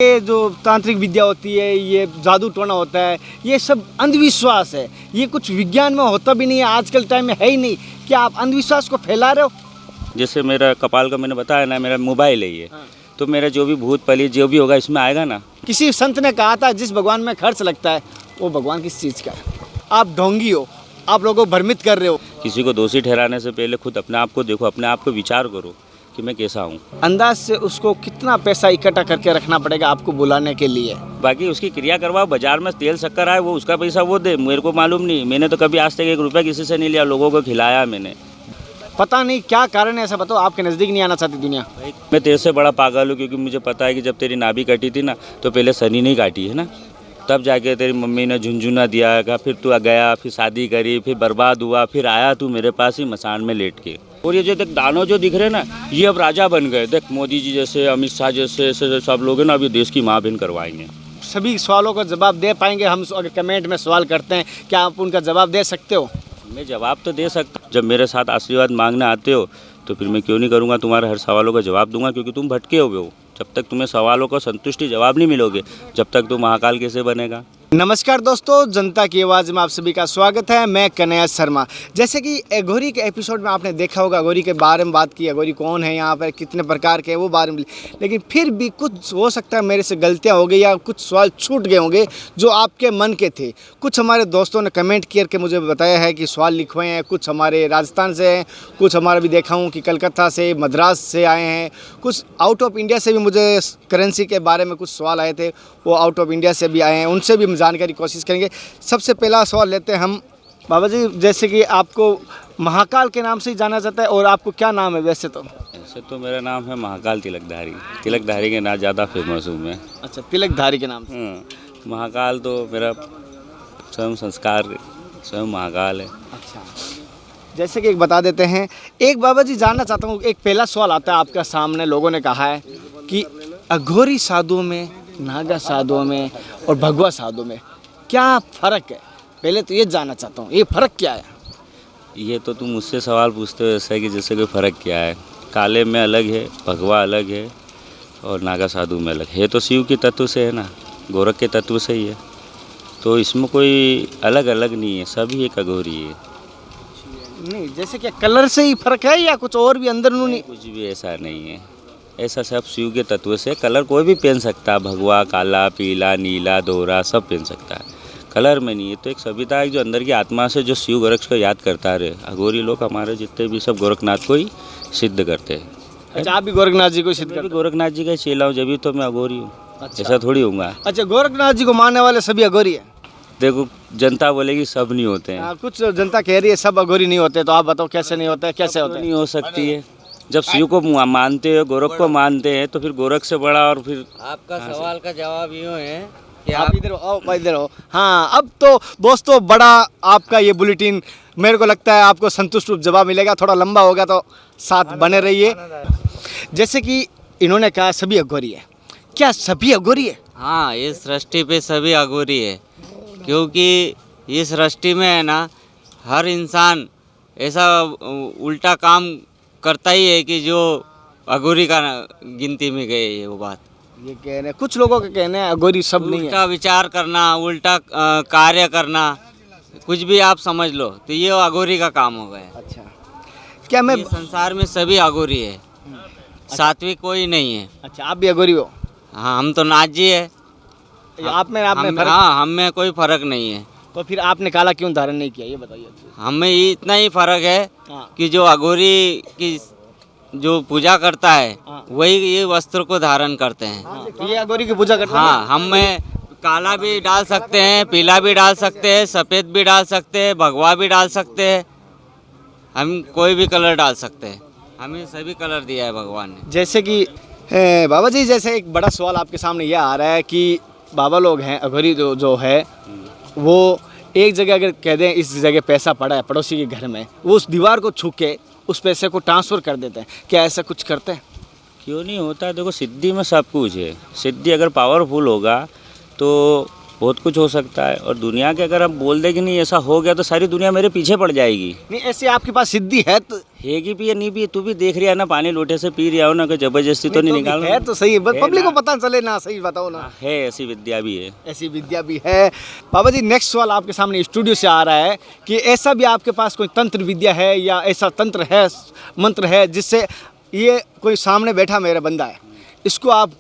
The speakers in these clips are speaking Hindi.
ये जो तांत्रिक विद्या होती है, ये जादू टोना होता है, ये सब अंधविश्वास है। ये कुछ विज्ञान में होता भी नहीं है, आजकल टाइम में है ही नहीं। क्या आप अंधविश्वास को फैला रहे हो? जैसे मेरा कपाल का मैंने बताया ना, मेरा मोबाइल है ये, तो मेरा जो भी भूत पली जो भी होगा इसमें आएगा ना। किसी संत ने कहा था जिस भगवान में खर्च लगता है वो भगवान किस चीज़ का है। आप ढोंगी हो, आप लोगों को भ्रमित कर रहे हो। किसी को दोषी ठहराने से पहले खुद अपने आप को देखो, अपने आप को विचार करो कि मैं कैसा हूँ। अंदाज से उसको कितना पैसा इकट्ठा करके रखना पड़ेगा आपको बुलाने के लिए? बाकी उसकी क्रिया करवाओ, बाजार में तेल शक्कर आए वो उसका पैसा वो दे, मेरे को मालूम नहीं। मैंने तो कभी आज तक 1 रुपया किसी से नहीं लिया, लोगों को खिलाया मैंने। पता नहीं क्या कारण है, ऐसा बताओ। आपके नज़दीक नहीं आना चाहती दुनिया? मैं तेरे से बड़ा पागल हूँ, क्योंकि मुझे पता है कि जब तेरी नाभि कटी थी ना, तो पहले शनि नहीं काटी है ना, तब जाके तेरी मम्मी ने झुंझुना दिया का, फिर तू गया, फिर शादी करी, फिर बर्बाद हुआ, फिर आया तू मेरे पास ही मसान में लेट के। और ये जो देख दानव जो दिख रहे ना, ये अब राजा बन गए। देख मोदी जी जैसे, अमित शाह जैसे, ऐसे सब लोग हैं ना, अभी देश की माँ बहन करवाएंगे। सभी सवालों का जवाब दे पाएंगे हम? अगर कमेंट में सवाल करते हैं, क्या आप उनका जवाब दे सकते हो? मैं जवाब तो दे सकता हूँ। जब मेरे साथ आशीर्वाद मांगने आते हो तो फिर मैं क्यों नहीं करूँगा, तुम्हारे हर सवालों का जवाब दूंगा, क्योंकि तुम भटके हुए हो। जब तक तुम्हें सवालों का संतुष्टि जवाब नहीं मिलोगे, जब तक तुम महाकाल कैसे बनेगा। नमस्कार दोस्तों, जनता की आवाज़ में आप सभी का स्वागत है। मैं कन्हैया शर्मा। जैसे कि अघोरी के एपिसोड में आपने देखा होगा, अघोरी के बारे में बात की, अघोरी कौन है, यहाँ पर कितने प्रकार के वो बारे में। लेकिन फिर भी कुछ हो सकता है मेरे से गलतियाँ हो गई या कुछ सवाल छूट गए होंगे जो आपके मन के थे। कुछ हमारे दोस्तों ने कमेंट करके मुझे बताया है कि सवाल लिखवाए हैं। कुछ हमारे राजस्थान से हैं, कुछ हमारा भी देखा हूँ कि कलकत्ता से, मद्रास से आए हैं, कुछ आउट ऑफ इंडिया से भी मुझे करेंसी के बारे में कुछ सवाल आए थे, वो आउट ऑफ इंडिया से भी आए हैं, उनसे भी जानकारी कोशिश करेंगे। सबसे पहला सवाल लेते हैं हम। बाबा जी, जैसे कि आपको महाकाल के नाम से ही जाना जाता है, और आपको क्या नाम है वैसे तो? ऐसे तो मेरा नाम है महाकाल तिलकधारी। तिलकधारी के नाम ज़्यादा फेमस हूँ मैं। अच्छा, तिलकधारी के नाम से। महाकाल तो मेरा स्वयं संस्कार, स्वयं महाकाल है। अच्छा, जैसे कि एक बता देते हैं। एक बाबा जी जानना चाहता हूँ, एक पहला सवाल आता है आपके सामने। लोगों ने कहा है कि अघोरी साधुओं में, नागा साधुओं में और भगवा साधुओं में क्या फ़र्क है? पहले तो ये जानना चाहता हूँ, ये फ़र्क क्या है? ये तो तुम मुझसे सवाल पूछते हो ऐसा है कि जैसे कोई फ़र्क क्या है। काले में अलग है, भगवा अलग है, और नागा साधु में अलग है। तो शिव के तत्व से है ना, गोरख के तत्व से ही है, तो इसमें कोई अलग अलग नहीं है, सभी एक अघोरी है। नहीं, जैसे क्या कलर से ही फ़र्क है या कुछ और भी अंदर? नहीं, कुछ भी ऐसा नहीं है, ऐसा सब शिव के तत्व से। कलर कोई भी पहन सकता है, भगवा, काला, पीला, नीला, दोहरा सब पहन सकता है, कलर में नहीं है। तो एक सभ्यता है जो अंदर की आत्मा से जो शिव गोरख को याद करता रहे। अघोरी लोग हमारे जितने भी सब गोरखनाथ को ही सिद्ध करते हैं। अच्छा, आप भी गोरखनाथ जी को सिद्ध मैं भी करते? गोरखनाथ जी का ही चेला हूँ, जब भी तो मैं अघोरी हूँ। अच्छा। ऐसा थोड़ी होऊंगा। अच्छा, गोरखनाथ जी को मानने वाले सभी अघोरी हैं? देखो, जनता बोलेगी सब नहीं होते हैं। कुछ जनता कह रही है सब अघोरी नहीं होते, तो आप बताओ कैसे नहीं होते, कैसे होते हैं? नहीं हो सकती है। जब शिव को मानते हो, गोरख को मानते हैं, तो फिर गोरख से बड़ा। और फिर आपका सवाल का जवाब यूँ है कि आप इधर आओ, इधर आओ। हाँ, अब तो दोस्तों बड़ा आपका ये बुलेटिन, मेरे को लगता है आपको संतुष्ट जवाब मिलेगा। थोड़ा लंबा होगा तो साथ बने रहिए। जैसे कि इन्होंने कहा सभी अघोरी है, क्या सभी अघोरी है? हाँ, इस सृष्टि पे सभी अघोरी है, क्योंकि इस सृष्टि में है ना, हर इंसान ऐसा उल्टा काम करता ही है कि जो अघोरी का गिनती में गए है वो बात। ये कह रहे हैं, कुछ लोगों का कहना है अघोरी सब नहीं है। उल्टा विचार करना, उल्टा कार्य करना, कुछ भी आप समझ लो, तो ये अघोरी का काम हो गया। अच्छा, क्या मैं ये संसार में सभी अघोरी है, सात्विक कोई नहीं है। अच्छा, आप भी अघोरी हो? हाँ, हम तो नाजी है। आप में फर्क? हाँ, हम में कोई फर्क नहीं है। तो फिर आपने काला क्यों धारण नहीं किया, ये बताइए। हमें इतना ही फर्क है हाँ। कि जो अघोरी की जो पूजा करता है हाँ। वही ये वस्त्र को धारण करते हैं। तो ये अघोरी की पूजा करते हैं? हाँ, हम में काला भी डाल सकते हैं, पीला भी डाल सकते हैं, सफ़ेद भी डाल सकते हैं, भगवा भी डाल सकते हैं, हम कोई भी कलर डाल सकते हैं। हमें सभी कलर दिया है भगवान ने। जैसे कि बाबा जी, जैसे एक बड़ा सवाल आपके सामने ये आ रहा है कि बाबा लोग हैं अघोरी जो है, वो एक जगह अगर कह दें इस जगह पैसा पड़ा है पड़ोसी के घर में, वो उस दीवार को छू के उस पैसे को ट्रांसफ़र कर देते हैं। क्या ऐसा कुछ करते हैं? क्यों नहीं होता। देखो, सिद्धि में सब कुछ है। सिद्धि अगर पावरफुल होगा तो बहुत कुछ हो सकता है। और दुनिया के अगर हम बोल दें कि नहीं ऐसा हो गया, तो सारी दुनिया मेरे पीछे पड़ जाएगी। नहीं, ऐसे आपके पास सिद्धि है तो है कि पिए नहीं पिए, तू भी देख रहा है ना, पानी लोटे से पी रहा हो ना, कि जबरदस्ती तो नहीं निकालना है तो सही है, बस है पब्लिक को ना। पता चले ना, सही बताओ ना। है, ऐसी विद्या भी है। ऐसी विद्या भी है। बाबा जी नेक्स्ट सवाल आपके सामने स्टूडियो से आ रहा है कि ऐसा भी आपके पास कोई तंत्र विद्या है या ऐसा तंत्र है, मंत्र है, जिससे ये कोई सामने बैठा मेरा बंदा है, इसको आप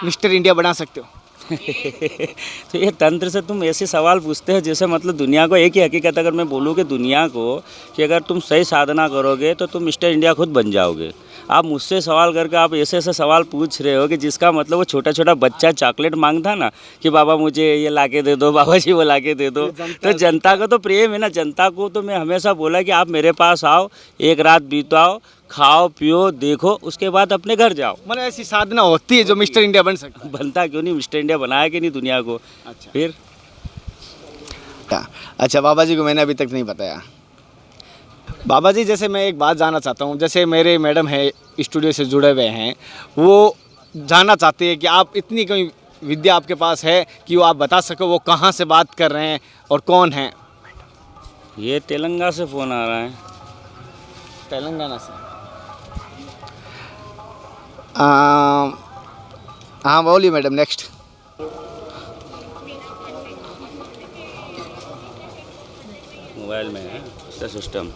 मिस्टर इंडिया बना सकते हो? तो ये तंत्र से तुम ऐसे सवाल पूछते हो जैसे मतलब दुनिया को एक ही हकीकत अगर मैं बोलूँ कि दुनिया को कि अगर तुम सही साधना करोगे तो तुम मिस्टर इंडिया खुद बन जाओगे। आप मुझसे सवाल करके आप ऐसे ऐसे सवाल पूछ रहे हो कि जिसका मतलब वो छोटा छोटा बच्चा चॉकलेट मांगता ना कि बाबा मुझे ये लाके दे दो, बाबा जी वो लाके दे दो। तो जनता का तो प्रेम है ना, जनता को तो मैं हमेशा बोला कि आप मेरे पास आओ, एक रात बिताओ, खाओ पियो देखो, उसके बाद अपने घर जाओ। मतलब ऐसी साधना होती है जो मिस्टर इंडिया बन सकता है? बनता क्यों नहीं, मिस्टर इंडिया बनाया कि नहीं दुनिया को। अच्छा। फिर अच्छा बाबा जी को मैंने अभी तक नहीं बताया। बाबा जी जैसे मैं एक बात जानना चाहता हूँ, जैसे मेरे मैडम है स्टूडियो से जुड़े हुए हैं, वो जानना चाहते हैं कि आप इतनी कोई विद्या आपके पास है कि वो आप बता सको वो कहाँ से बात कर रहे हैं और कौन है? ये तेलंगाना से फ़ोन आ रहा है। तेलंगाना से। हाँ बोलिए मैडम, नेक्स्ट। मोबाइल में है इसका सिस्टम,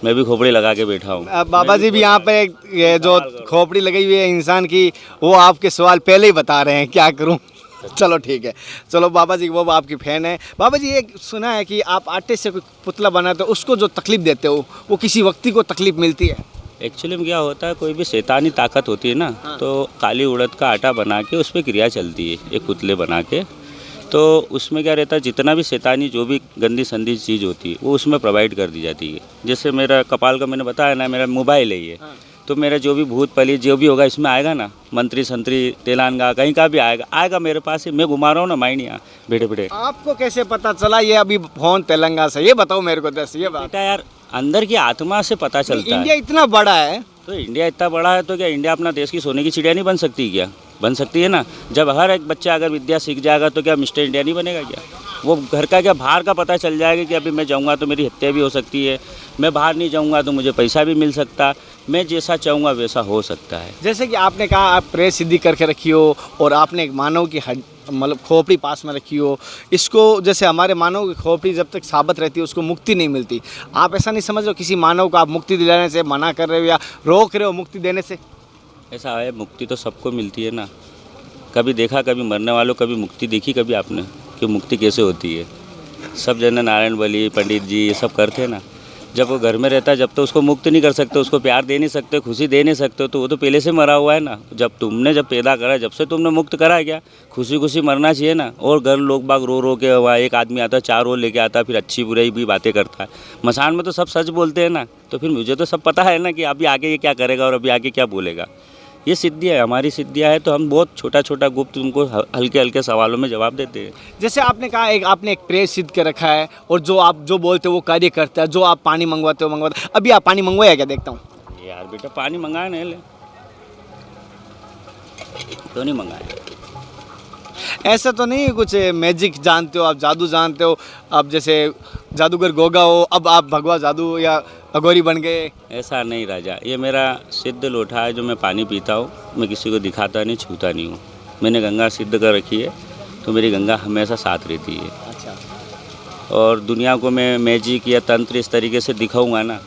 मैं भी खोपड़ी लगा के बैठा हूँ। अब बाबा जी भी यहाँ पे ये जो खोपड़ी लगी हुई है इंसान की, वो आपके सवाल पहले ही बता रहे हैं, क्या करूँ? चलो ठीक है, चलो बाबा जी वो आपकी फ़ैन है। बाबा जी एक सुना है कि आप आटे से कोई पुतला बनाते हो, उसको जो तकलीफ़ देते हो वो किसी व्यक्ति को तकलीफ़ मिलती है? एक्चुअली में क्या होता है, कोई भी शैतानी ताकत होती है ना, तो काली उड़द का आटा बना के उस पर क्रिया चलती है, एक पुतले बना के। तो उसमें क्या रहता है, जितना भी शैतानी जो भी गंदी संदी चीज़ होती है वो उसमें प्रोवाइड कर दी जाती है। जैसे मेरा कपाल का मैंने बताया ना, मेरा मोबाइल है ये, तो मेरा जो भी भूत पली जो भी होगा इसमें आएगा ना, मंत्री संतरी तेलंगाना कहीं का भी आएगा मेरे पास ही। मैं घुमा रहा हूँ ना माइंड यहाँ बैठे बैठे। आपको कैसे पता चला ये अभी फोन तेलंगाना से? ये बताओ मेरे को, दस ये बात। बेटा यार, अंदर की आत्मा से पता चलता इंडिया है। इतना बड़ा है, तो इंडिया इतना बड़ा है तो क्या इंडिया अपना देश की सोने की चिड़िया नहीं बन सकती क्या? बन सकती है ना। जब हर एक बच्चा अगर विद्या सीख जाएगा तो क्या मिस्टर इंडिया नहीं बनेगा क्या? वो घर का क्या बाहर का पता चल जाएगा कि अभी मैं जाऊंगा तो मेरी हत्या भी हो सकती है, मैं बाहर नहीं जाऊंगा तो मुझे पैसा भी मिल सकता, मैं जैसा चाहूँगा वैसा हो सकता है। जैसे कि आपने कहा आप प्रेस सिद्धि करके रखी हो और आपने एक मानव की मतलब खोपड़ी पास में रखी हो, इसको जैसे हमारे मानव की खोपड़ी जब तक साबित रहती है उसको मुक्ति नहीं मिलती। आप ऐसा नहीं समझ रहे हो किसी मानव को आप मुक्ति दिलाने से मना कर रहे हो या रोक रहे हो मुक्ति देने से? ऐसा है, मुक्ति तो सबको मिलती है ना। कभी देखा, कभी मरने वालों कभी मुक्ति देखी कभी आपने कि मुक्ति कैसे होती है? सब जन नारायण बली पंडित जी ये सब करते हैं ना। जब वो घर में रहता है जब तो उसको मुक्त नहीं कर सकते, उसको प्यार दे नहीं सकते, खुशी दे नहीं सकते, तो वो तो पहले से मरा हुआ है ना। जब पैदा करा जब से तुमने मुक्त करा है क्या? खुशी खुशी मरना चाहिए ना। और घर लोग बाग रो रो के वहाँ एक आदमी आता है 4 रोल लेके आता है, फिर अच्छी बुराई भी बातें करता है। मसान में तो सब सच बोलते हैं ना, तो फिर मुझे तो सब पता है ना कि अभी आगे ये क्या करेगा और अभी आगे क्या बोलेगा। ये सिद्धियाँ है, हमारी सिद्धियाँ है, तो हम बहुत छोटा छोटा गुप्त तुमको हल्के हल्के सवालों में जवाब देते हैं। जैसे आपने कहा आपने एक प्रेस सिद्ध के रखा है और जो आप जो बोलते हो वो कार्य करता है, जो आप पानी मंगवाते हो। अभी आप पानी मंगवाया क्या? देखता हूँ यार बेटा, पानी मंगाए नहीं ले, क्यों नहीं मंगाए? ऐसा तो नहीं है कुछ मैजिक जानते हो आप, जादू जानते हो आप, जैसे जादूगर गोगा हो अब आप भगवा जादू या अघोरी बन गए? ऐसा नहीं राजा, ये मेरा सिद्ध लोटा है जो मैं पानी पीता हूँ, मैं किसी को दिखाता नहीं, छूता नहीं हूँ। मैंने गंगा सिद्ध कर रखी है, तो मेरी गंगा हमेशा साथ रहती है। अच्छा। और दुनिया को मैं मैजिक या तंत्र इस तरीके से दिखाऊंगा ना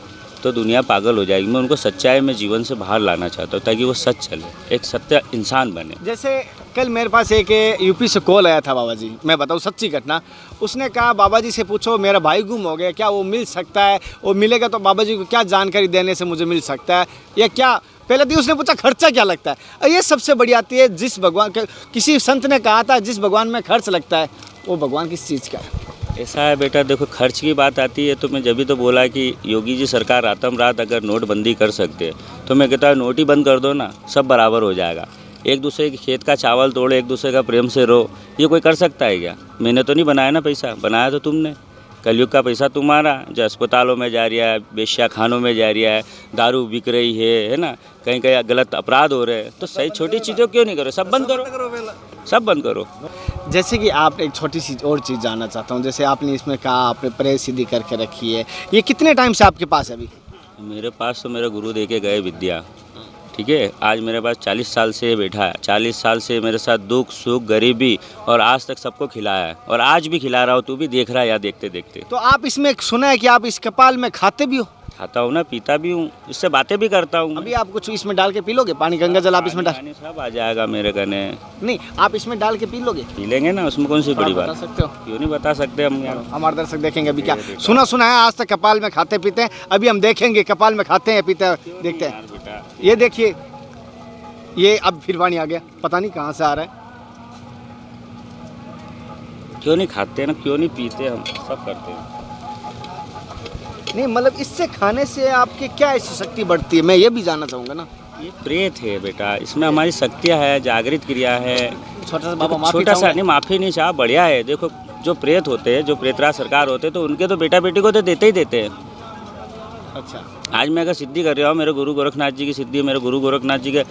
तो दुनिया पागल हो जाएगी। मैं उनको सच्चाई में जीवन से बाहर लाना चाहता हूँ ताकि वो सच चले, एक सत्य इंसान बने। जैसे कल मेरे पास एक यूपी से कॉल आया था बाबा जी, मैं बताऊँ सच्ची घटना। उसने कहा बाबा जी से पूछो मेरा भाई गुम हो गया, क्या वो मिल सकता है? वो मिलेगा तो बाबा जी को क्या जानकारी देने से मुझे मिल सकता है या क्या? पहले तो उसने पूछा खर्चा क्या लगता है। और ये सबसे बड़ी आती है, जिस भगवान किसी संत ने कहा था जिस भगवान में खर्च लगता है वो भगवान किस चीज़ का है? ऐसा है बेटा, देखो खर्च की बात आती है तो मैं जब भी तो बोला कि योगी जी सरकार रातम रात अगर नोटबंदी कर सकते हैं तो मैं कहता हूँ नोट ही बंद कर दो ना, सब बराबर हो जाएगा। एक दूसरे के खेत का चावल तोड़ो, एक दूसरे का प्रेम से रो, ये कोई कर सकता है क्या? मैंने तो नहीं बनाया ना पैसा, बनाया तो तुमने। कलयुग का पैसा तुम्हारा जो अस्पतालों में जा रहा है, बेश्या खानों में जा रहा है, दारू बिक रही है ना, कहीं कहीं गलत अपराध हो रहे हैं, तो सही छोटी चीज़ों क्यों नहीं करो? सब बंद करो, सब बंद करो। जैसे कि आप एक छोटी सी और चीज़ जानना चाहता हूँ, जैसे आपने इसमें कहा आपने प्रेस सिद्धि करके रखी है, ये कितने टाइम से आपके पास है? अभी मेरे पास तो मेरा गुरु दे के गए विद्या, ठीक है। आज मेरे पास 40 साल से ये बैठा है, 40 साल से मेरे साथ दुख सुख गरीबी और आज तक सबको खिलाया है और आज भी खिला रहा हूँ। तू भी देख रहा है या देखते देखते। तो आप इसमें सुना है कि आप इस कपाल में खाते भी हो? खाता हूँ ना, पीता भी हूँ, इससे बातें भी करता हूँ। अभी आप कुछ इसमें डाल के पी लोगे? पानी गंगा जल आप इसमें डाल, पानी सब आ जाएगा मेरे कने। नहीं आप इसमें डाल के पी लोगे? पी लेंगे ना, उसमें कौन सी बड़ी बता बात। सकते हो? क्यों नहीं बता सकते हम यार। हमारे दर्शक देखेंगे अभी क्या सुना है आज तक कपाल में खाते पीते हैं, अभी हम देखेंगे कपाल में खाते हैं पीते हैं, देखते हैं। यार बेटा, ये देखिए, ये अब फिर पानी आ गया, पता नहीं कहाँ से आ रहा है। क्यों नहीं खाते ना, क्यों नहीं पीते, हम सब करते हैं। नहीं मतलब इससे खाने से आपके क्या ऐसी शक्ति बढ़ती है, मैं ये भी जानना चाहूँगा ना। ये प्रेत है बेटा, इसमें हमारी शक्तियाँ है, जागृत क्रिया है। छोटा सा बाबा माफी छोटा सा चाहूंगा। नहीं, माफ़ी नहीं चाह, बढ़िया है। देखो जो प्रेत होते हैं, जो प्रेतराज सरकार होते हैं, तो उनके तो बेटा बेटी को तो देते ही देते हैं। अच्छा, आज मैं अगर सिद्धि कर रहा हूँ, मेरे गुरु गोरखनाथ जी की सिद्धि, मेरे गुरु गोरखनाथ जी के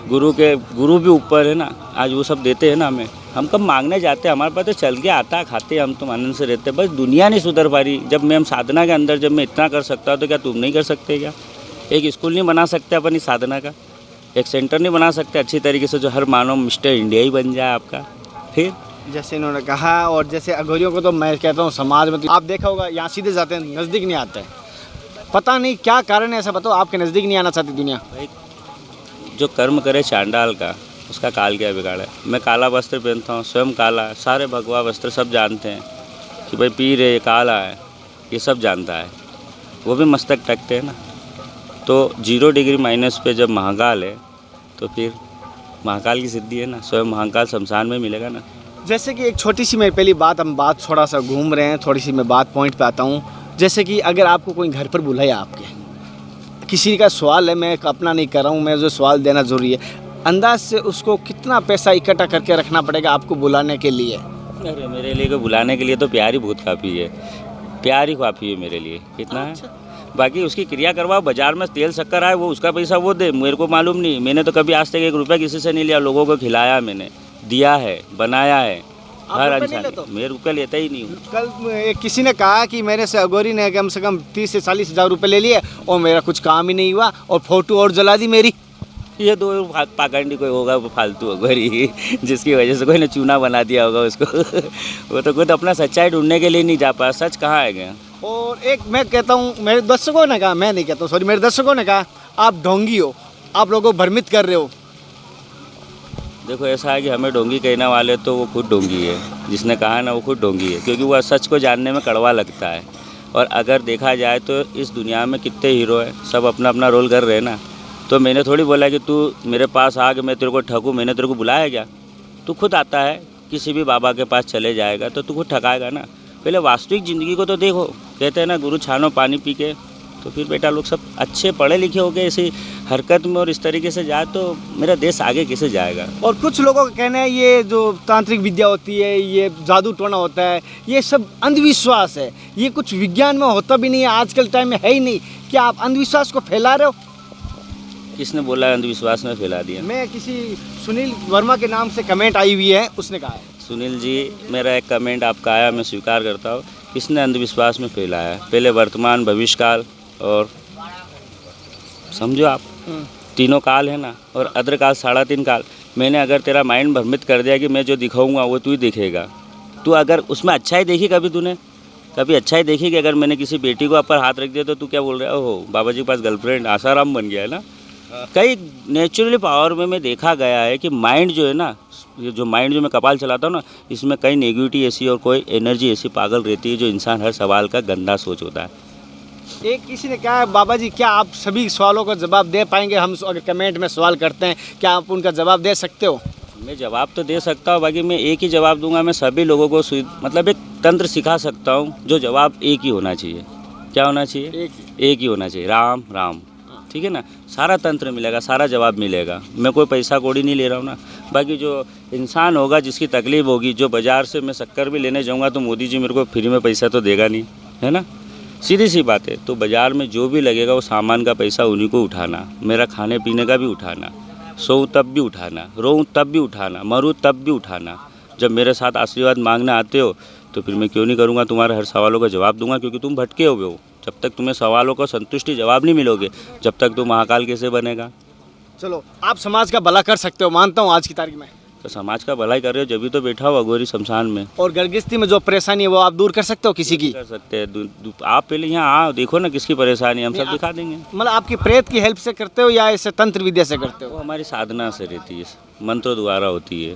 गुरु भी ऊपर है ना, आज वो सब देते हैं ना हमें। हम कब मांगने जाते हैं, हमारे पास तो चल के आता है, खाते हैं, हम तो आनंद से रहते हैं। बस दुनिया नहीं सुधर पा रही। जब मैं हम साधना के अंदर जब मैं इतना कर सकता हूँ, तो क्या तुम नहीं कर सकते क्या? एक स्कूल नहीं बना सकते अपनी साधना का, एक सेंटर नहीं बना सकते अच्छी तरीके से, जो हर मानव मिस्टर इंडिया ही बन जाए आपका। फिर जैसे इन्होंने कहा, और जैसे अघोरियों को तो मैं कहता हूँ समाज में तो आप देखा होगा यहाँ सीधे जाते हैं, नज़दीक नहीं आते हैं। पता नहीं क्या कारण है, ऐसा बताओ, आपके नज़दीक नहीं आना चाहती दुनिया? भाई जो कर्म करे चांडाल का, उसका काल क्या बिगाड़ा है। मैं काला वस्त्र पहनता हूँ, स्वयं काला, सारे भगवा वस्त्र सब जानते हैं कि भाई पीर है, ये काला है, ये सब जानता है। वो भी मस्तक टकते हैं ना। तो 0 डिग्री माइनस पे जब महाकाल है, तो फिर महाकाल की सिद्धि है ना, स्वयं महाकाल शमशान में मिलेगा ना। जैसे कि एक छोटी सी मेरी पहली बात, हम बात थोड़ा सा घूम रहे हैं, थोड़ी सी मैं बात पॉइंट पे आता हूँ। जैसे कि अगर आपको कोई घर पर बुलाया, आपके किसी का सवाल है, मैं अपना नहीं कर रहा हूँ, मैं जो सवाल देना ज़रूरी है, अंदाज से उसको कितना पैसा इकट्ठा करके रखना पड़ेगा आपको बुलाने के लिए? अरे मेरे लिए को बुलाने के लिए तो प्यार ही बहुत काफ़ी है, प्यार ही काफ़ी है मेरे लिए। कितना है, बाकी उसकी क्रिया करवाओ। बाजार में तेल शक्कर आए, वो उसका पैसा वो दे, मेरे को मालूम नहीं। मैंने तो कभी आज तक 1 रुपया किसी से नहीं लिया, लोगों को खिलाया, मैंने दिया है, बनाया है। आप हर रुपए नहीं इंसान, लेते हो? मैं रुपया लेता ही नहीं हूँ। कल किसी ने कहा कि मेरे से अघोरी ने कम से कम 30 से 40 हज़ार रुपये ले लिए और मेरा कुछ काम ही नहीं हुआ और फोटो और जला दी मेरी। ये 2 पाखंडी कोई होगा, वो फालतू अघोरी, जिसकी वजह से कोई ने चूना बना दिया होगा उसको। वो तो खुद अपना सच्चाई ढूंढने के लिए नहीं जा पाया, सच कहाँ है गया। और एक मैं कहता हूँ, मेरे दर्शकों ने कहा, मैं नहीं कहता हूँ, सॉरी, मेरे दर्शकों ने कहा आप ढोंगी हो, आप लोगों को भ्रमित कर रहे हो। देखो ऐसा है कि हमें डोंगी कहने वाले तो वो खुद डोंगी है, जिसने कहा ना वो खुद डोंगी है, क्योंकि वह सच को जानने में कड़वा लगता है। और अगर देखा जाए तो इस दुनिया में कितने हीरो हैं, सब अपना अपना रोल कर रहे हैं ना। तो मैंने थोड़ी बोला कि तू मेरे पास आ के मैं तेरे को ठगूँ, मैंने तेरे को बुलाया क्या? तू खुद आता है, किसी भी बाबा के पास चले जाएगा तो तू खुद ठगाएगा ना। पहले वास्तविक ज़िंदगी को तो देखो। कहते हैं ना, गुरु छानो पानी पी के। तो फिर बेटा लोग सब अच्छे पढ़े लिखे हो गए, ऐसी हरकत में और इस तरीके से जाए तो मेरा देश आगे कैसे जाएगा। और कुछ लोगों का कहना है ये जो तांत्रिक विद्या होती है, ये जादू टोना होता है, ये सब अंधविश्वास है, ये कुछ विज्ञान में होता भी नहीं है, आजकल टाइम में है ही नहीं। क्या आप अंधविश्वास को फैला रहे हो? किसने बोला अंधविश्वास में फैला दिया? मैं किसी सुनील वर्मा के नाम से कमेंट आई हुई है, उसने कहा है। सुनील जी, मेरा एक कमेंट आपका आया, मैं स्वीकार करता हूँ। किसने अंधविश्वास में फैलाया है? पहले वर्तमान, भविष्यकाल और समझो आप तीनों काल है ना, और अद्र काल 3.5 काल। मैंने अगर तेरा माइंड भ्रमित कर दिया कि मैं जो दिखाऊंगा वो तू ही दिखेगा। तू अगर उसमें अच्छा ही देखी, कभी अच्छा ही देखी कि अगर मैंने किसी बेटी को ऊपर हाथ रख दिया तो तू क्या बोल रहा है, ओहो बाबा जी के पास गर्लफ्रेंड आसाराम बन गया है ना। कई नेचुरली पावर में देखा गया है कि माइंड जो है ना, ये जो माइंड जो मैं कपाल चलाता हूँ ना, इसमें कई नेगेटिविटी ऐसी और कोई एनर्जी ऐसी पागल रहती है जो इंसान हर सवाल का गंदा सोच होता है। एक किसी ने कहा, बाबा जी क्या आप सभी सवालों का जवाब दे पाएंगे? हम अगर कमेंट में सवाल करते हैं, क्या आप उनका जवाब दे सकते हो? मैं जवाब तो दे सकता हूँ, बाकी मैं एक ही जवाब दूंगा। मैं सभी लोगों को मतलब एक तंत्र सिखा सकता हूँ, जो जवाब एक ही होना चाहिए। क्या होना चाहिए? एक ही होना चाहिए, राम राम। ठीक है ना, सारा तंत्र मिलेगा, सारा जवाब मिलेगा। मैं कोई पैसा कौड़ी नहीं ले रहा हूँ ना। बाकी जो इंसान होगा, जिसकी तकलीफ होगी, जो बाज़ार से मैं शक्कर भी लेने जाऊँगा तो मोदी जी मेरे को फ्री में पैसा तो देगा नहीं, है ना, सीधी सी बात है। तो बाज़ार में जो भी लगेगा वो सामान का पैसा उन्हीं को उठाना, मेरा खाने पीने का भी उठाना, सोऊं तब भी उठाना, रोऊं तब भी उठाना, मरूं तब भी उठाना। जब मेरे साथ आशीर्वाद मांगने आते हो तो फिर मैं क्यों नहीं करूँगा, तुम्हारे हर सवालों का जवाब दूंगा, क्योंकि तुम भटके हुए हो। जब तक तुम्हें सवालों का संतुष्टि जवाब नहीं मिलोगे, जब तक तुम महाकाल कैसे बनेगा। चलो, आप समाज का भला कर सकते हो, मानता हूँ आज की तारीख में। तो समाज का भलाई कर रहे हो, जब भी तो बैठा हो अघोरी शमशान में। और गर्गस्ती में जो परेशानी है वो आप दूर कर सकते हो किसी की? कर सकते हैं। आप पहले यहाँ आओ, देखो ना किसकी परेशानी, हम सब दिखा देंगे। मतलब आपकी प्रेत की हेल्प से करते हो या ऐसे तंत्र विद्या से करते वो हो? हमारी साधना से रहती है, मंत्र द्वारा होती है।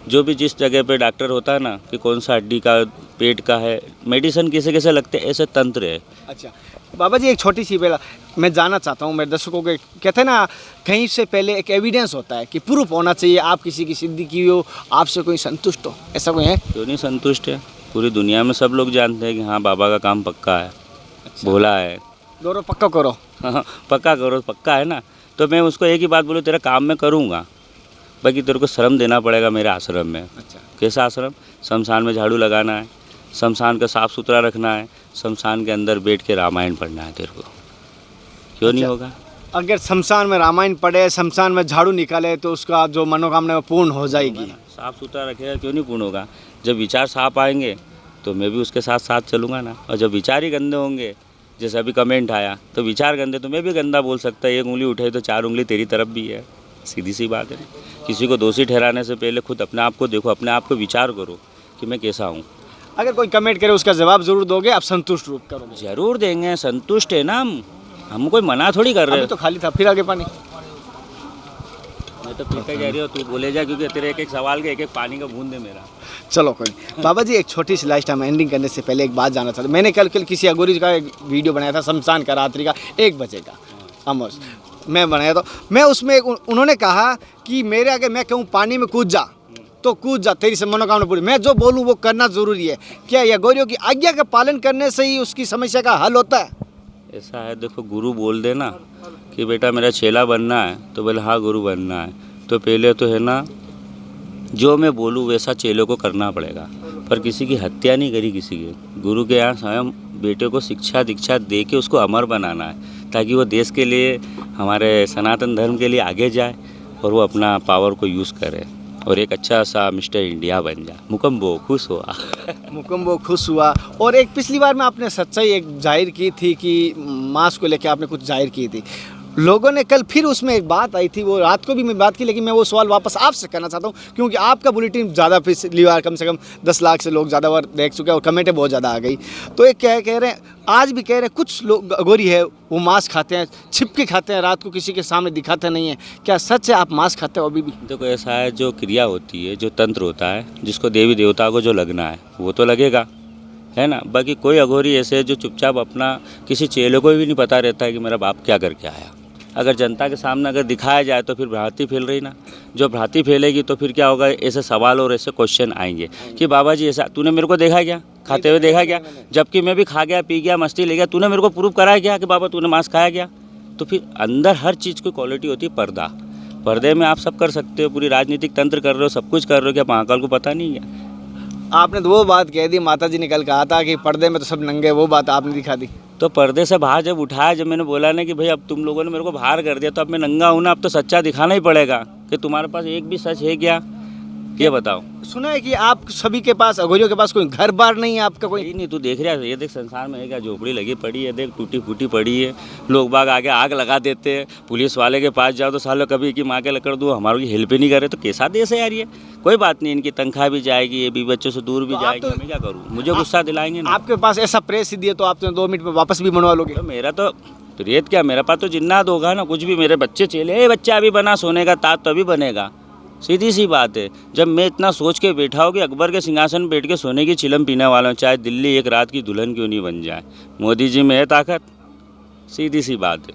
जो भी जिस जगह पे डॉक्टर होता है ना कि कौन सा हड्डी का, पेट का है, मेडिसिन कैसे कैसे लगते हैं, ऐसे तंत्र है। अच्छा बाबा जी, एक छोटी सी बेला मैं जानना चाहता हूँ, मेरे दर्शकों के कहते हैं ना कहीं से पहले एक एविडेंस होता है कि प्रूफ होना चाहिए, आप किसी की सिद्धि की हो, आपसे कोई संतुष्ट हो, ऐसा कोई है? क्यों नहीं संतुष्ट है? पूरी दुनिया में सब लोग जानते हैं कि हाँ बाबा का काम पक्का है, भोला है। दोनों पक्का करो। हाँ, पक्का करो, पक्का है ना। तो मैं उसको एक ही बात बोलूँ, तेरा काम मैं करूँगा, बाकी तेरे को श्रम देना पड़ेगा मेरे आश्रम में। अच्छा, कैसा आश्रम? शमशान में झाड़ू लगाना है, शमशान का साफ़ सुथरा रखना है, शमशान के अंदर बैठ के रामायण पढ़ना है तेरे को। क्यों नहीं होगा? अगर शमशान में रामायण पढ़े, शमशान में झाड़ू निकाले तो उसका जो मनोकामना है वो पूर्ण हो जाएगी। साफ़ सुथरा रखेगा, क्यों नहीं पूर्ण होगा? जब विचार साफ आएंगे तो मैं भी उसके साथ साथ चलूँगा ना। और जब विचार ही गंदे होंगे, जैसे अभी कमेंट आया, तो विचार गंदे तो मैं भी गंदा बोल सकता है। एक उंगली उठाई तो 4 उंगली तेरी तरफ भी है, सीधी सी बात है। किसी को दोषी ठहराने से पहले खुद अपने आप को देखो, अपने आप को विचार करो कि मैं कैसा हूँ। अगर कोई कमेंट करे उसका जवाब जरूर दोगे, आप संतुष्ट रूप करोगे? जरूर देंगे, संतुष्ट है ना हम कोई मना थोड़ी कर रहे अभी हैं। तो खाली था, फिर आगे पानी। मैं तो पीते जा रही हूँ, तू बोले जा, क्योंकि तेरे एक एक सवाल के एक एक पानी का बूंद है मेरा। चलो कोई नहीं। बाबा जी, एक छोटी सी लाइफ टाइम एंडिंग करने से पहले एक बात जानना चाहता हूँ। मैंने कल किसी अघोरी का एक वीडियो बनाया था, शमशान का, रात्रि का 1 बजे का अमर मैं बनाया था। मैं उसमें उन्होंने कहा कि मेरे आगे मैं कहूँ पानी में कूद जा तो कूद जा, तेरी से मनोकामना पूरी। मैं जो बोलूँ वो करना ज़रूरी है। क्या ये अघोरियों की आज्ञा का पालन करने से ही उसकी समस्या का हल होता है? ऐसा है, देखो, गुरु बोल देना कि बेटा मेरा चेला बनना है, तो बोले हाँ गुरु बनना है, तो पहले तो है ना जो मैं बोलूँ वैसा चेलों को करना पड़ेगा। पर किसी की हत्या नहीं करी किसी के। गुरु के यहाँ स्वयं बेटे को शिक्षा दीक्षा दे के उसको अमर बनाना है, ताकि वो देश के लिए, हमारे सनातन धर्म के लिए आगे जाए और वो अपना पावर को यूज़ करे और एक अच्छा सा मिस्टर इंडिया बन जाए। मुकम्बो खुश हुआ। मुकम्बो खुश हुआ। और एक पिछली बार में आपने सच्चाई एक जाहिर की थी कि मांस को लेकर आपने कुछ जाहिर की थी। लोगों ने कल फिर उसमें एक बात आई थी, वो रात को भी मैं बात की, लेकिन मैं वो सवाल वापस आपसे करना चाहता हूँ, क्योंकि आपका बुलेटिन ज़्यादा पिछली बार कम से कम 10 लाख से लोग ज़्यादा बार देख चुके हैं और कमेंटें बहुत ज़्यादा आ गई। तो एक क्या कह रहे हैं, आज भी कह रहे हैं कुछ लोग अघोरी है वो मांस खाते हैं, छिप के खाते हैं, रात को किसी के सामने दिखाते नहीं हैं। क्या सच है आप मांस खाते हो अभी भी? देखो, ऐसा है, जो क्रिया होती है, जो तंत्र होता है, जिसको देवी देवता को जो लगना है वो तो लगेगा, है ना। बाकी कोई अघोरी ऐसे है जो चुपचाप अपना, किसी चेले को भी नहीं पता रहता है कि मेरा बाप क्या करके आया। अगर जनता के सामने अगर दिखाया जाए तो फिर भ्रांति फैल रही ना। जो भ्रांति फैलेगी तो फिर क्या होगा, ऐसे सवाल और ऐसे क्वेश्चन आएंगे कि बाबा जी ऐसा तूने मेरे को देखा क्या, खाते हुए देखा क्या, जबकि मैं भी खा गया, पी गया, मस्ती ले गया, तूने मेरे को प्रूव कराया क्या कि बाबा तूने मांस खाया क्या। तो फिर अंदर हर चीज़ की क्वालिटी होती है पर्दा। पर्दे में आप सब कर सकते हो, पूरी राजनीतिक तंत्र कर रहे हो, सब कुछ कर रहे हो, क्या महाकाल को पता नहीं है? आपने तो वो बात कह दी, माता जी ने कल कहा था कि पर्दे में तो सब नंगे, वो बात आपने दिखा दी। तो पर्दे से बाहर जब उठाया, जब मैंने बोला ना कि भाई अब तुम लोगों ने मेरे को बाहर कर दिया, तो अब मैं नंगा हूँ ना, अब तो सच्चा दिखाना ही पड़ेगा कि तुम्हारे पास एक भी सच है क्या, ये बताओ। सुना है कि आप सभी के पास, अघोरियों के पास कोई घर बार नहीं है आपका कोई? यही नहीं, तू देख रहा है, ये देख संसार में है क्या, झोपड़ी लगी पड़ी है, देख टूटी फूटी पड़ी है, लोग बाग आगे आग लगा देते हैं, पुलिस वाले के पास जाओ तो सालों कभी कि माँ के लकड़ दो, हमारी हेल्प ही नहीं करे। तो कैसा देश है यार ये? कोई बात नहीं, इनकी तनख्वाह भी जाएगी, ये भी बच्चों से दूर भी जाएगी, मैं क्या करूँ, मुझे गुस्सा दिलाएंगे ना। आपके पास ऐसा प्रेस दिए तो आप 2 मिनट में वापस भी बनवा लोगे? तो मेरा तो रेत क्या, मेरे पास तो जिन्नात होगा ना, कुछ भी। मेरे बच्चे चले, बच्चा अभी बना, सोने का ताज तभी बनेगा। सीधी सी बात है। जब मैं इतना सोच के बैठा हूँ कि अकबर के सिंहासन बैठ के सोने की चिलम पीने वाला हूँ, चाहे दिल्ली एक रात की दुल्हन क्यों नहीं बन जाए, मोदी जी में है ताकत। सीधी सी बात है।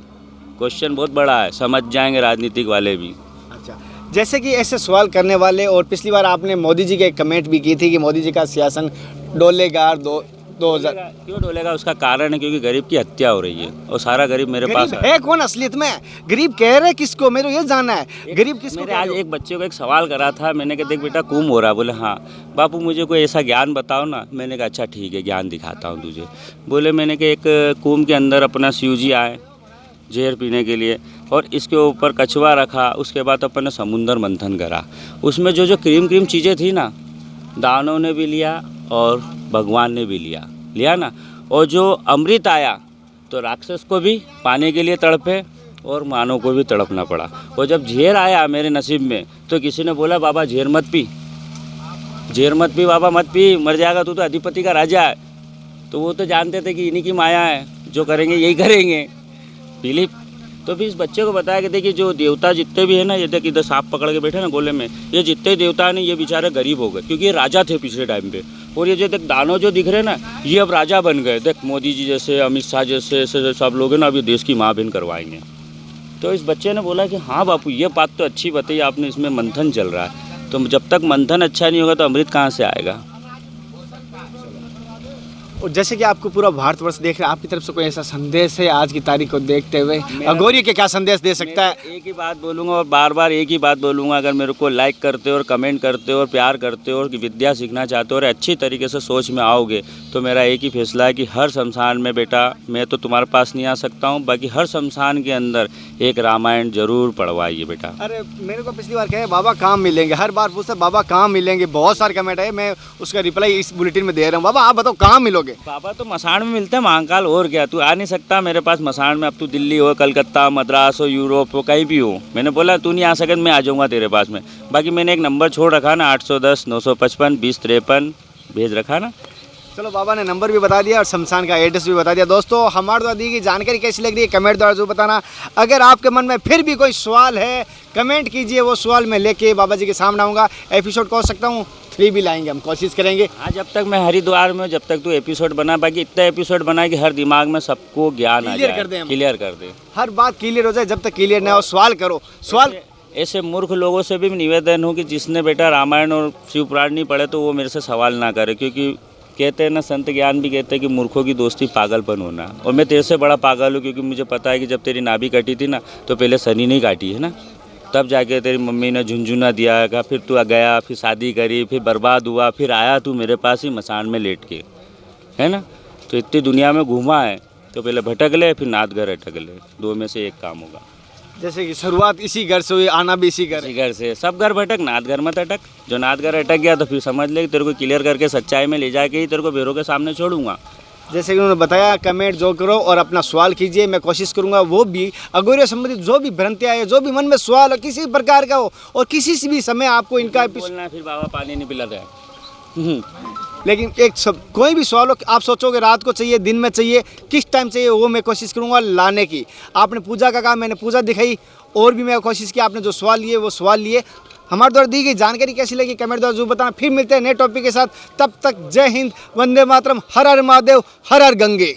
क्वेश्चन बहुत बड़ा है, समझ जाएंगे राजनीतिक वाले भी। अच्छा, जैसे कि ऐसे सवाल करने वाले, और पिछली बार आपने मोदी जी के कमेंट भी की थी कि मोदी जी का सियासन डोलेगा 2000। क्यों डोलेगा? उसका कारण है क्योंकि गरीब की हत्या हो रही है और सारा गरीब मेरे पास है। कौन असलियत में गरीब कह रहे किसको, मेरे को ये जानना है, गरीब किसको? मेरे आज एक बच्चे को एक सवाल करा था, मैंने कहा देख बेटा कुंभ हो रहा, बोले हाँ बापू मुझे कोई ऐसा ज्ञान बताओ ना। मैंने कहा अच्छा ठीक है, ज्ञान दिखाता हूँ तुझे। बोले मैंने कहा एक कुंभ के अंदर अपना शिव जी आए जहर पीने के लिए, और इसके ऊपर कछुआ रखा, उसके बाद अपन ने समुंदर मंथन करा। उसमें जो जो क्रीम चीज़ें थी ना, दानों ने भी लिया और भगवान ने भी लिया ना। और जो अमृत आया तो राक्षस को भी पाने के लिए तड़पे और मानव को भी तड़पना पड़ा। और जब झेर आया मेरे नसीब में तो किसी ने बोला बाबा झेर मत पी, झेर मत पी बाबा, मत पी, मर जाएगा, तू तो अधिपति का राजा है। तो वो तो जानते थे कि इन्हीं की माया है, जो करेंगे यही करेंगे। फिलिप तो फिर इस बच्चे को बताया कि देखिए जो देवता जितने भी है ना, ये देख इधर सांप पकड़ के बैठे ना गोले में, ये जितने देवता हैं ये बेचारे गरीब हो गए क्योंकि ये राजा थे पिछले टाइम पे। और ये जो देख दानव जो दिख रहे हैं ना, ये अब राजा बन गए। देख मोदी जी जैसे, अमित शाह जैसे, ऐसे सब लोग हैं ना, अभी देश की माँ बहन करवाएंगे। तो इस बच्चे ने बोला कि हाँ बापू ये बात तो अच्छी बताई आपने, इसमें मंथन चल रहा है, तो जब तक मंथन अच्छा नहीं होगा तो अमृत कहाँ से आएगा। और जैसे कि आपको पूरा भारतवर्ष देख रहा है, आपकी तरफ से कोई ऐसा संदेश है आज की तारीख को देखते हुए, अघोरी के क्या संदेश दे सकता है? एक ही बात बोलूँगा और बार बार एक ही बात बोलूँगा, अगर मेरे को लाइक करते हो और कमेंट करते हो और प्यार करते हो और कि विद्या सीखना चाहते हो और अच्छी तरीके से सोच में आओगे, तो मेरा एक ही फैसला है कि हर शमशान में बेटा, मैं तो तुम्हारे पास नहीं आ सकता हूँ, बाकी हर शमशान के अंदर एक रामायण जरूर पढ़वाइए बेटा। अरे मेरे को पिछली बार कहे बाबा कहाँ मिलेंगे, हर बार पूछते बाबा कहाँ मिलेंगे, बहुत सारे कमेंट है, मैं उसका रिप्लाई इस बुलेटिन में दे रहा हूँ। बाबा आप बताओ कहाँ मिलोगे? बाबा तो मसाण में मिलते हैं महाकाल, और क्या, तू आ नहीं सकता मेरे पास मसाण में? अब तू दिल्ली हो, कलकत्ता, मद्रास हो, यूरोप हो, कहीं भी हो, मैंने बोला तू नहीं आ सकता, मैं आ जाऊँगा तेरे पास में। बाकी मैंने एक नंबर छोड़ रखा ना, 810 955 2053 भेज रखा ना। चलो बाबा ने नंबर भी बता दिया और शमशान का एड्रेस भी बता दिया। दोस्तों हमारे द्वारा दी गई जानकारी कैसी लग रही है कमेंट द्वारा जरूर बताना। अगर आपके मन में फिर भी कोई सवाल है कमेंट कीजिए, वो सवाल मैं लेके बाबा जी के सामने आऊँगा। एपिसोड कह सकता हूँ 3 भी लाएंगे, हम कोशिश करेंगे। हाँ, जब तक मैं हरिद्वार में, जब तक तू एपिसोड बना, बाकी इतना एपिसोड बना कि हर दिमाग में सबको ज्ञान आ Clear जाए, कर दें हम। क्लियर कर दे। हर बात क्लियर हो जाए, जब तक क्लियर ना हो सवाल करो। सवाल ऐसे मूर्ख लोगों से भी निवेदन हो कि जिसने बेटा रामायण और शिव पुराण नहीं पढ़े तो वो मेरे से सवाल ना करे, क्योंकि कहते हैं ना, संत ज्ञान भी कहते हैं कि मूर्खों की दोस्ती पागलपन होना। और मैं तेरे से बड़ा पागल हूँ, क्योंकि मुझे पता है कि जब तेरी नाभि कटी थी ना, तो पहले शनि नहीं काटी है ना, तब जाके तेरी मम्मी ने झुंझुना दिया है, फिर तू गया, फिर शादी करी, फिर बर्बाद हुआ, फिर आया तू मेरे पास ही मसान में लेट के, है ना। तो इतनी दुनिया में घूमा है, तो पहले भटक ले फिर नाथ घर अटक ले, 2 में से एक काम होगा। जैसे कि शुरुआत इसी घर से हुई, आना भी इसी घर इसी घर से, सब घर भटक, नाथ घर मत अटक। जो नाथ घर अटक गया तो फिर समझ ले कि तेरे को क्लियर करके सच्चाई में ले जाके ही तेरे को भैरों के सामने छोड़ूंगा। जैसे कि उन्होंने बताया, कमेंट जो करो और अपना सवाल कीजिए, मैं कोशिश करूंगा वो भी अघोरी संबंधित जो भी भ्रांतियाँ है, जो भी मन में सवाल हो किसी प्रकार का हो, और किसी से भी समय आपको इनका बोलना है फिर बाबा पानी नहीं पिलाता है। लेकिन एक सब कोई भी सवाल हो आप सोचोगे रात को चाहिए, दिन में चाहिए, किस टाइम चाहिए, वो मैं कोशिश करूंगा लाने की। आपने पूजा का कहा, मैंने पूजा दिखाई, और भी मैं कोशिश की, आपने जो सवाल लिए वो सवाल लिए। हमारे द्वारा दी गई जानकारी कैसी लगी कमेंट द्वारा जरूर बताना। फिर मिलते हैं नए टॉपिक के साथ, तब तक जय हिंद, वंदे मातरम, हर हर महादेव, हर हर गंगे।